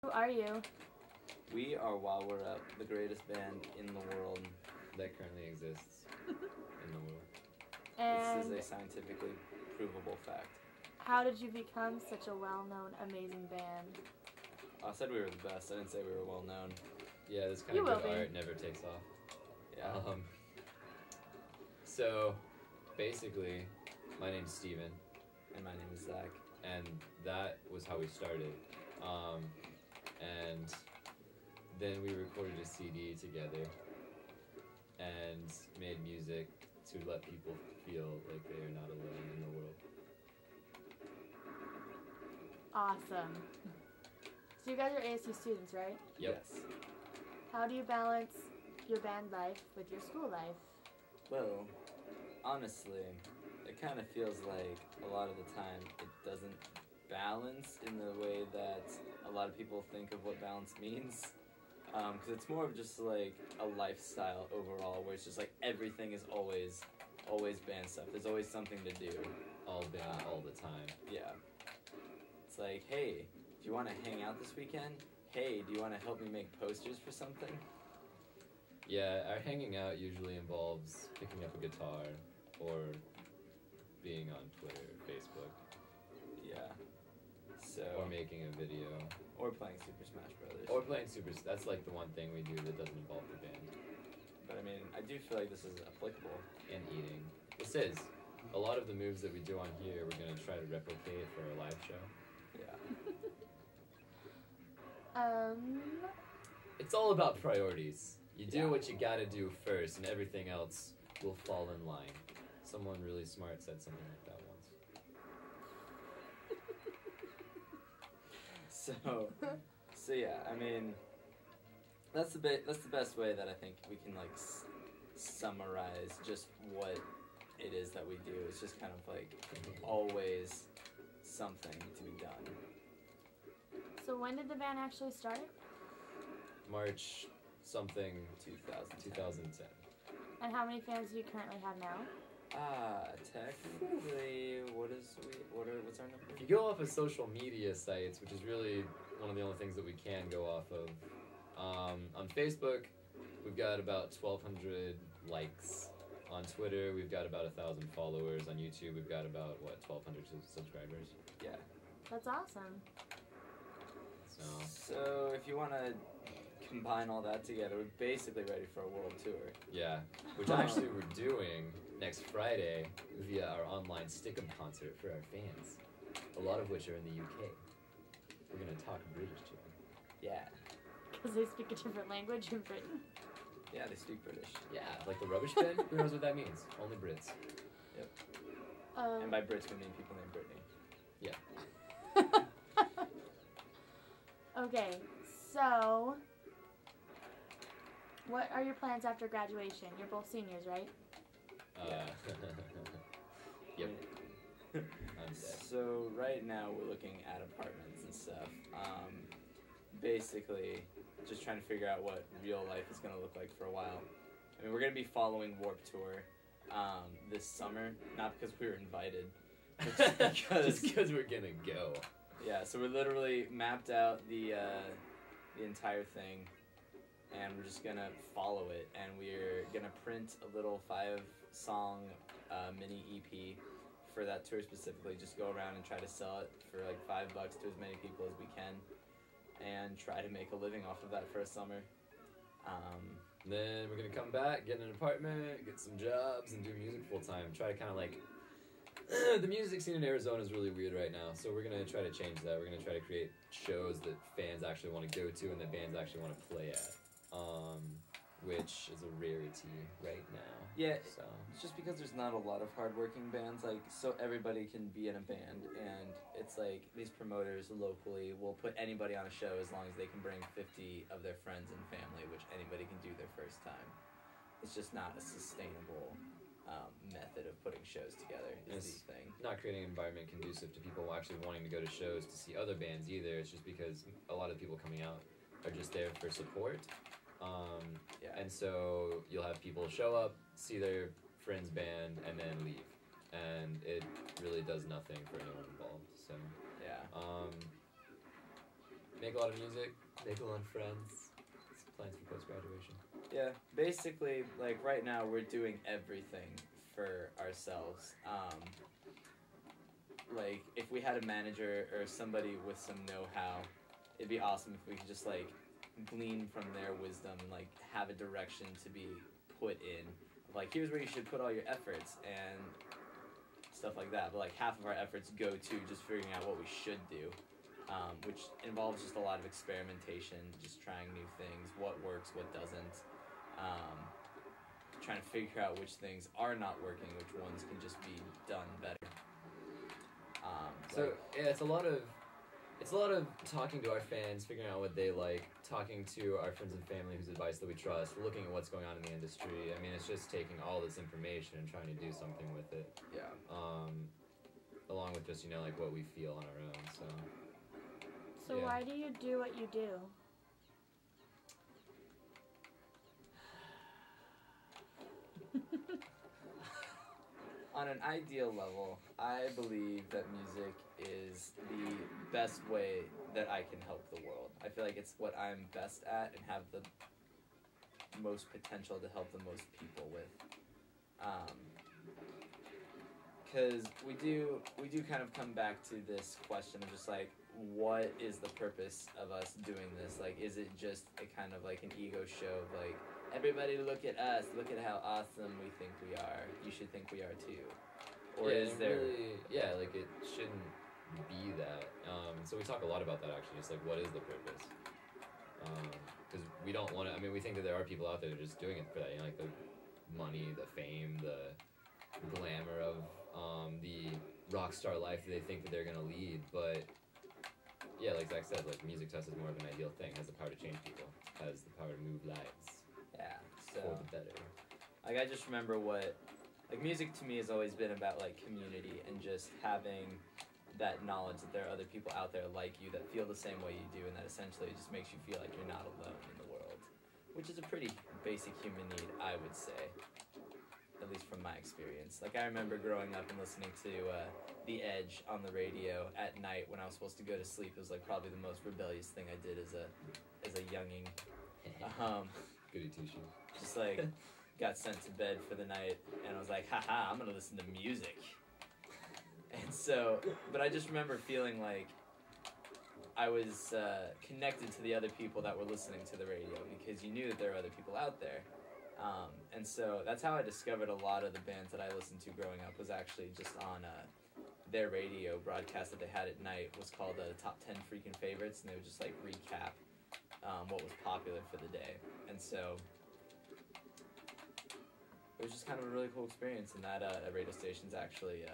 Who are you? We are While We're Up, the greatest band in the world. That currently exists in the world. And This is a scientifically provable fact. how did you become such a well-known, amazing band? I said we were the best. I didn't say we were well known. Yeah, this kind You of good will be. art never takes off. Yeah. So, basically, my name's Steven, And my name is Zach. and that was how we started. And then we recorded a CD together and made music to let people feel like they are not alone in the world. Awesome. So you guys are ASU students, right? Yep. Yes. How do you balance your band life with your school life? Well, honestly, it kind of feels like a lot of the time it doesn't balance in the way that a lot of people think of what balance means. Because it's more of just like a lifestyle overall, where it's just like everything is always band stuff. There's always something to do. All band, all the time. Yeah. It's like, hey, do you want to hang out this weekend? Hey, do you want to help me make posters for something? Yeah, our hanging out usually involves picking up a guitar or being on Twitter or Facebook Yeah. So. or making a video Or playing Super Smash Brothers. or playing That's like the one thing we do that doesn't involve the band. But I mean, I do feel like this is applicable. And eating. This is. A lot of the moves that we do on here, we're going to try to replicate for our live show. Yeah. It's all about priorities. You do Yeah. what you gotta do first, and everything else will fall in line. Someone really smart said something like that once. So yeah, I mean, that's the best way that I think we can like summarize just what it is that we do. It's just kind of like always something to be done. So when did the band actually start? March something 2010. And how many fans do you currently have now? Technically, what's our number? If you go off of social media sites, which is really one of the only things that we can go off of, on Facebook, we've got about 1,200 likes. On Twitter, we've got about 1,000 followers. On YouTube, we've got about, 1,200 subscribers. Yeah. That's awesome. So if you want to combine all that together, we're basically ready for a world tour. Yeah, which actually we're doing next Friday via our online stick-up concert for our fans, a lot of which are in the UK. We're going to talk British to them. Yeah. Because they speak a different language in Britain. Yeah, they speak British. Yeah, like the rubbish bin? Who knows what that means? Only Brits. Yep. And by Brits, we mean people named Brittany. Yeah. Okay, so what are your plans after graduation? You're both seniors, right? Yep. I'm dead. So right now we're looking at apartments and stuff. Basically, just trying to figure out what real life is going to look like for a while. I mean, we're going to be following Warped Tour this summer, not because we were invited, but just because we're gonna go. Yeah, so we literally mapped out the entire thing, and we're just gonna follow it, and we're gonna print a little 5-song mini EP for that tour specifically. Just go around and try to sell it for like $5 to as many people as we can, and try to make a living off of that for a summer. Then we're gonna come back, get an apartment, get some jobs, and do music full time. Try to kind of like the music scene in Arizona is really weird right now, so we're going to try to change that. We're going to try to create shows that fans actually want to go to and that bands actually want to play at, which is a rarity right now. Yeah, so it's just because there's not a lot of hardworking bands, like, so everybody can be in a band, and it's like these promoters locally will put anybody on a show as long as they can bring 50 of their friends and family, which anybody can do their first time. It's just not a sustainable method of putting shows together is the thing. Not creating an environment conducive to people actually wanting to go to shows to see other bands either. It's just because a lot of people coming out are just there for support. And so you'll have people show up, see their friend's band, and then leave. And it really does nothing for anyone involved. So yeah. make a lot of music, make a lot of friends. Plans for post-graduation. Yeah, basically, like right now we're doing everything for ourselves. Like if we had a manager or somebody with some know-how, it'd be awesome if we could just like glean from their wisdom and like have a direction to be put in. Like here's where you should put all your efforts and stuff like that. But like half of our efforts go to just figuring out what we should do. Which involves just a lot of experimentation, just trying new things, what works, what doesn't, trying to figure out which things are not working, which ones can just be done better. So yeah, it's a lot of talking to our fans, figuring out what they like, talking to our friends and family whose advice that we trust, looking at what's going on in the industry. I mean, it's just taking all this information and trying to do something with it. Yeah. Along with just like what we feel on our own. So yeah. why do you do what you do? On an ideal level, I believe that music is the best way that I can help the world. I feel like it's what I'm best at and have the most potential to help the most people with. Because we do kind of come back to this question of just like, what is the purpose of us doing this? Like, is it just a kind of like an ego show of like, everybody look at us, look at how awesome we think we are, you should think we are too? Or yeah, is there... Really, yeah, like it shouldn't be that. So we talk a lot about that actually, just like what is the purpose? Because we don't want to, I mean, we think that there are people out there that are just doing it for that, like the money, the fame, the glamour of the rock star life that they think that they're going to lead, but yeah, like Zach said, like music to us is more of an ideal thing, has the power to change people, has the power to move lives. Yeah, so... for the better. Like, I just remember like, music to me has always been about, like, community and just having that knowledge that there are other people out there like you that feel the same way you do, and that essentially it just makes you feel like you're not alone in the world, which is a pretty basic human need, I would say, at least from my experience. Like, I remember growing up and listening to The Edge on the radio at night when I was supposed to go to sleep. It was, like, probably the most rebellious thing I did as a younging. Goody two-shoes. Just, like, got sent to bed for the night, and I was like, haha, I'm gonna listen to music. And so, but I just remember feeling like I was connected to the other people that were listening to the radio, because you knew that there were other people out there. And so that's how I discovered a lot of the bands that I listened to growing up, was actually just on their radio broadcast that they had at night, was called Top 10 Freaking Favorites, and they would just like recap what was popular for the day. And so it was just kind of a really cool experience, and that radio station's actually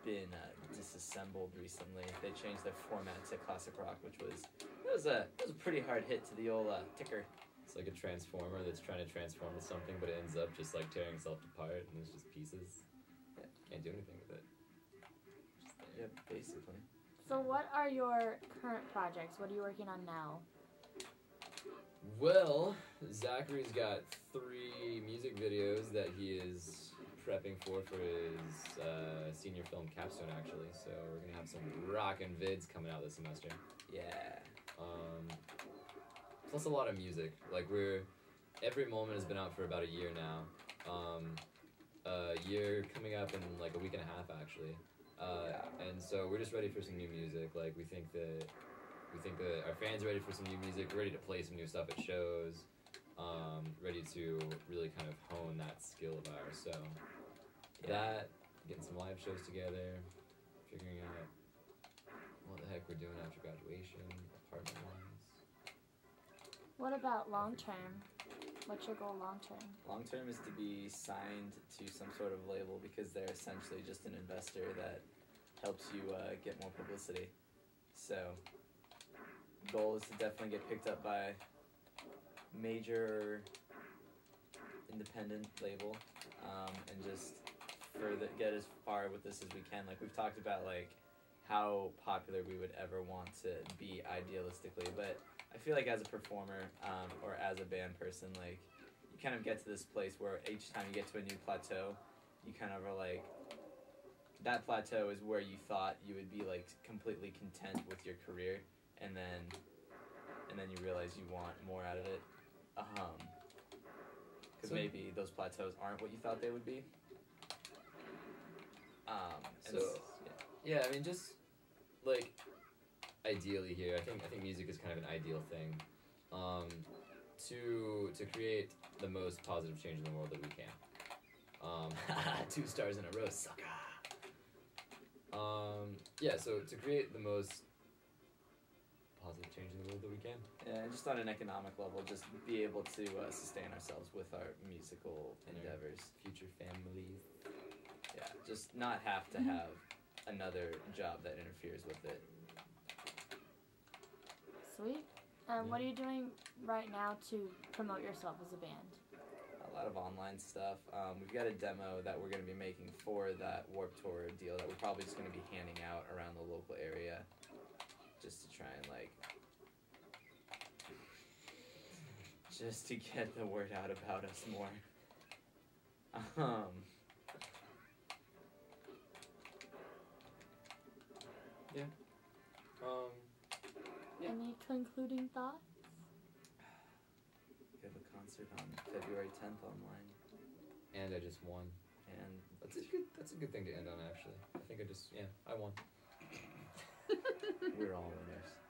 been disassembled recently. They changed their format to classic rock, which was a pretty hard hit to the old ticker. It's like a transformer that's trying to transform to something, but it ends up just like tearing itself apart, and it's just pieces. Yeah. Can't do anything with it. Yep, basically. So what are your current projects? What are you working on now? Well, Zachary's got 3 music videos that he is prepping for his senior film capstone, actually. So we're gonna have some rockin' vids coming out this semester. Yeah. Plus a lot of music. Like every moment has been out for about a year now. A year coming up in like a week and a half, actually. And so we're just ready for some new music. Like we think that our fans are ready for some new music. We're ready to play some new stuff at shows. Ready to really kind of hone that skill of ours. So that, getting some live shows together, figuring out what the heck we're doing after graduation, apartment-wise. What about long term? What's your goal long term? Long term is to be signed to some sort of label, because they're essentially just an investor that helps you get more publicity. So, goal is to definitely get picked up by major independent label, and just get as far with this as we can. Like, we've talked about like how popular we would ever want to be idealistically, but I feel like as a performer, or as a band person, like, you kind of get to this place where each time you get to a new plateau, you kind of are like, that plateau is where you thought you would be like completely content with your career, and then and then you realize you want more out of it. Because So- maybe those plateaus aren't what you thought they would be. And So- Yeah, I mean, just like ideally here, I think music is kind of an ideal thing, to create the most positive change in the world that we can. 2 stars in a row, sucker. Yeah, so to create the most positive change in the world that we can. Yeah, and just on an economic level, just be able to sustain ourselves with our musical And our endeavors. future families. Yeah, just not have to have another job that interferes with it. Sweet. What are you doing right now to promote yourself as a band? A lot of online stuff. We've got a demo that we're going to be making for that Warped Tour deal that we're probably just going to be handing out around the local area, just to try and just to get the word out about us more. Yeah. Any concluding thoughts? We have a concert on February 10th online, And I just won. and That's a good thing to end on, actually. I think I won. we're all winners.